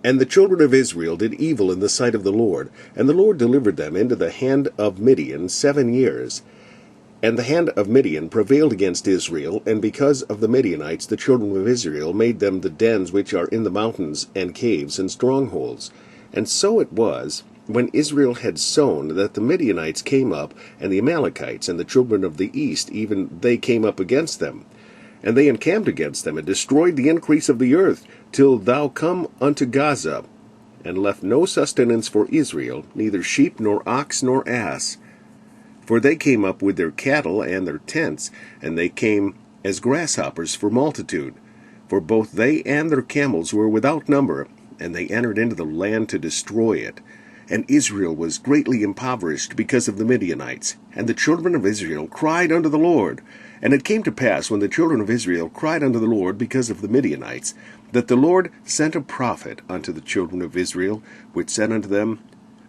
And the children of Israel did evil in the sight of the Lord, and the Lord delivered them into the hand of Midian 7 years. And the hand of Midian prevailed against Israel, and because of the Midianites the children of Israel made them the dens which are in the mountains, and caves, and strongholds. And so it was, when Israel had sown, that the Midianites came up, and the Amalekites, and the children of the east, even they came up against them. And they encamped against them, and destroyed the increase of the earth, till thou come unto Gaza, and left no sustenance for Israel, neither sheep, nor ox, nor ass. For they came up with their cattle and their tents, and they came as grasshoppers for multitude. For both they and their camels were without number, and they entered into the land to destroy it. And Israel was greatly impoverished because of the Midianites. And the children of Israel cried unto the Lord. And it came to pass, when the children of Israel cried unto the Lord because of the Midianites, that the Lord sent a prophet unto the children of Israel, which said unto them,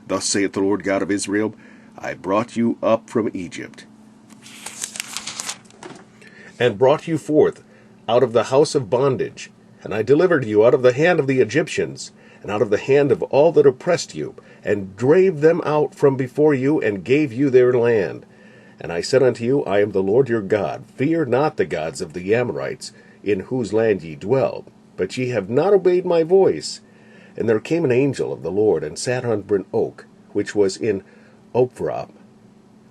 Thus saith the Lord God of Israel, I brought you up from Egypt, and brought you forth out of the house of bondage, and I delivered you out of the hand of the Egyptians, and out of the hand of all that oppressed you, and drave them out from before you, and gave you their land. And I said unto you, I am the Lord your God. Fear not the gods of the Amorites, in whose land ye dwell. But ye have not obeyed my voice. And there came an angel of the Lord, and sat under an oak, which was in Ophrah,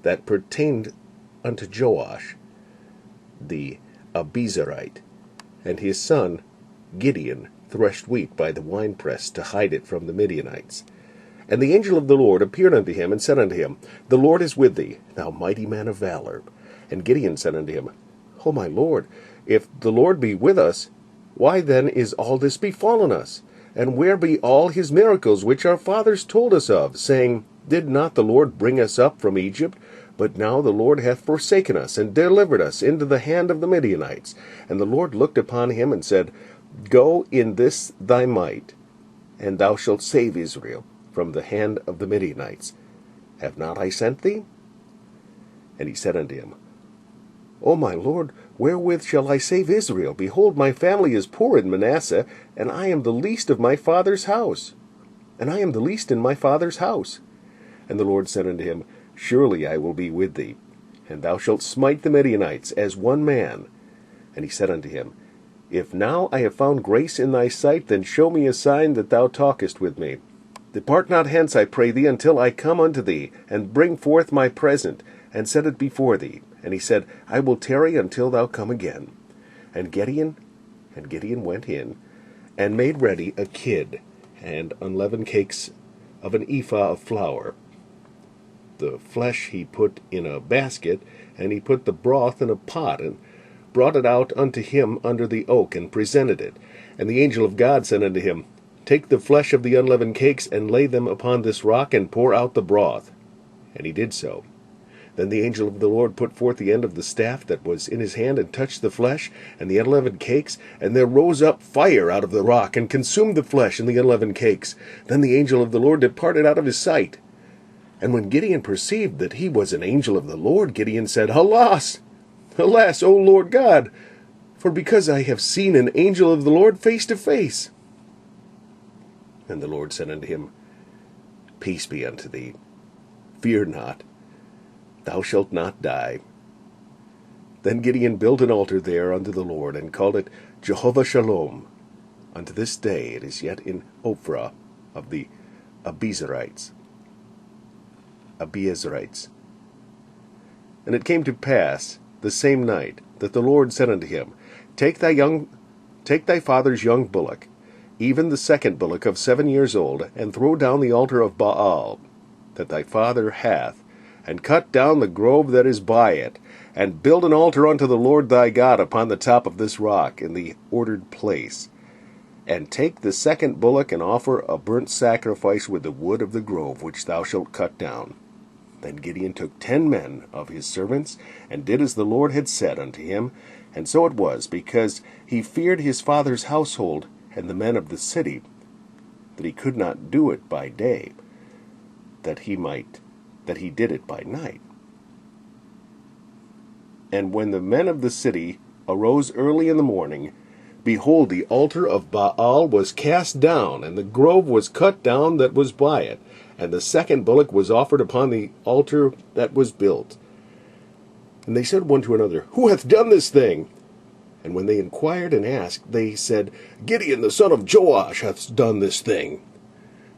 that pertained unto Joash the Abiezrite, and his son Gideon threshed wheat by the winepress to hide it from the Midianites. And the angel of the Lord appeared unto him, and said unto him, The Lord is with thee, thou mighty man of valor. And Gideon said unto him, O my Lord, if the Lord be with us, why then is all this befallen us? And where be all his miracles which our fathers told us of, saying, Did not the Lord bring us up from Egypt? But now the Lord hath forsaken us, and delivered us into the hand of the Midianites. And the Lord looked upon him, and said, Go in this thy might, and thou shalt save Israel from the hand of the Midianites. Have not I sent thee? And he said unto him, O my Lord, wherewith shall I save Israel? Behold, my family is poor in Manasseh, and I am the least of my father's house. And I am the least in my father's house. And the Lord said unto him, Surely I will be with thee, and thou shalt smite the Midianites as one man. And he said unto him, If now I have found grace in thy sight, then show me a sign that thou talkest with me. Depart not hence, I pray thee, until I come unto thee, and bring forth my present, and set it before thee. And he said, I will tarry until thou come again. And Gideon went in, and made ready a kid, and unleavened cakes of an ephah of flour. The flesh he put in a basket, and he put the broth in a pot, and brought it out unto him under the oak, and presented it. And the angel of God said unto him, Take the flesh of the unleavened cakes, and lay them upon this rock, and pour out the broth. And he did so. Then the angel of the Lord put forth the end of the staff that was in his hand, and touched the flesh and the unleavened cakes, and there rose up fire out of the rock, and consumed the flesh and the unleavened cakes. Then the angel of the Lord departed out of his sight. And when Gideon perceived that he was an angel of the Lord, Gideon said, Alas, alas, O Lord God, for because I have seen an angel of the Lord face to face. And the Lord said unto him, Peace be unto thee, fear not, thou shalt not die. Then Gideon built an altar there unto the Lord, and called it Jehovah Shalom. Unto this day it is yet in Ophrah of the Abiezrites. And it came to pass the same night that the Lord said unto him, Take thy father's young bullock, even the second bullock of 7 years old, and throw down the altar of Baal that thy father hath, and cut down the grove that is by it, and build an altar unto the Lord thy God upon the top of this rock in the ordered place. And take the second bullock, and offer a burnt sacrifice with the wood of the grove which thou shalt cut down. Then Gideon took 10 men of his servants, and did as the Lord had said unto him. And so it was, because he feared his father's household and the men of the city, that he could not do it by day, that he did it by night. And when the men of the city arose early in the morning, behold, the altar of Baal was cast down, and the grove was cut down that was by it, and the second bullock was offered upon the altar that was built. And they said one to another, Who hath done this thing? And when they inquired and asked, they said, Gideon the son of Joash hath done this thing.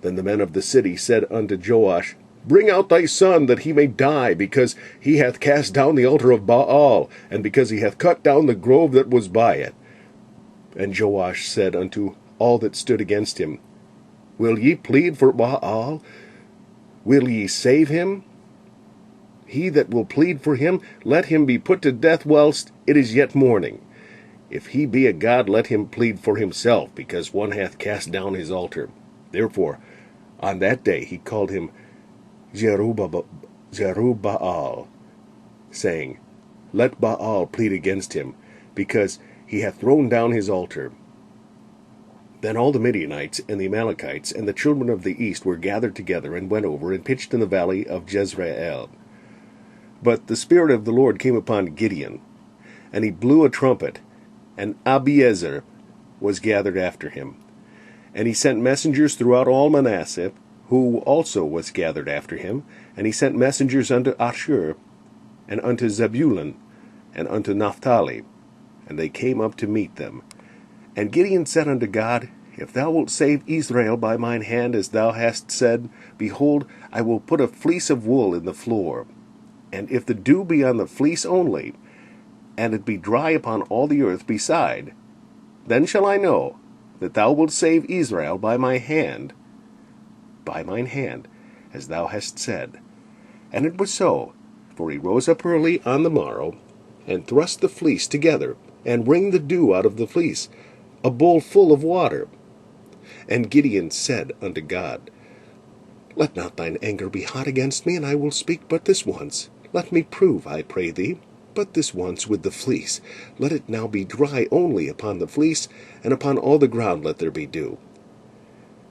Then the men of the city said unto Joash, Bring out thy son, that he may die, because he hath cast down the altar of Baal, and because he hath cut down the grove that was by it. And Joash said unto all that stood against him, Will ye plead for Baal? Will ye save him? He that will plead for him, let him be put to death whilst it is yet morning. If he be a god, let him plead for himself, because one hath cast down his altar. Therefore, on that day he called him Jerubbaal, saying, Let Baal plead against him, because he hath thrown down his altar. Then all the Midianites and the Amalekites and the children of the east were gathered together, and went over, and pitched in the valley of Jezreel. But the Spirit of the Lord came upon Gideon, and he blew a trumpet, and Abiezer was gathered after him. And he sent messengers throughout all Manasseh, who also was gathered after him, and he sent messengers unto Asher, and unto Zebulun, and unto Naphtali, and they came up to meet them. And Gideon said unto God, If thou wilt save Israel by mine hand, as thou hast said, behold, I will put a fleece of wool in the floor. And if the dew be on the fleece only, and it be dry upon all the earth beside, then shall I know that thou wilt save Israel by mine hand, as thou hast said. And it was so, for he rose up early on the morrow, and thrust the fleece together, and wringed the dew out of the fleece, a bowl full of water. And Gideon said unto God, Let not thine anger be hot against me, and I will speak but this once. Let me prove, I pray thee, but this once with the fleece. Let it now be dry only upon the fleece, and upon all the ground let there be dew.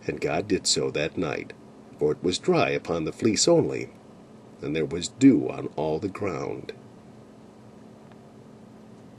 And God did so that night, for it was dry upon the fleece only, and there was dew on all the ground.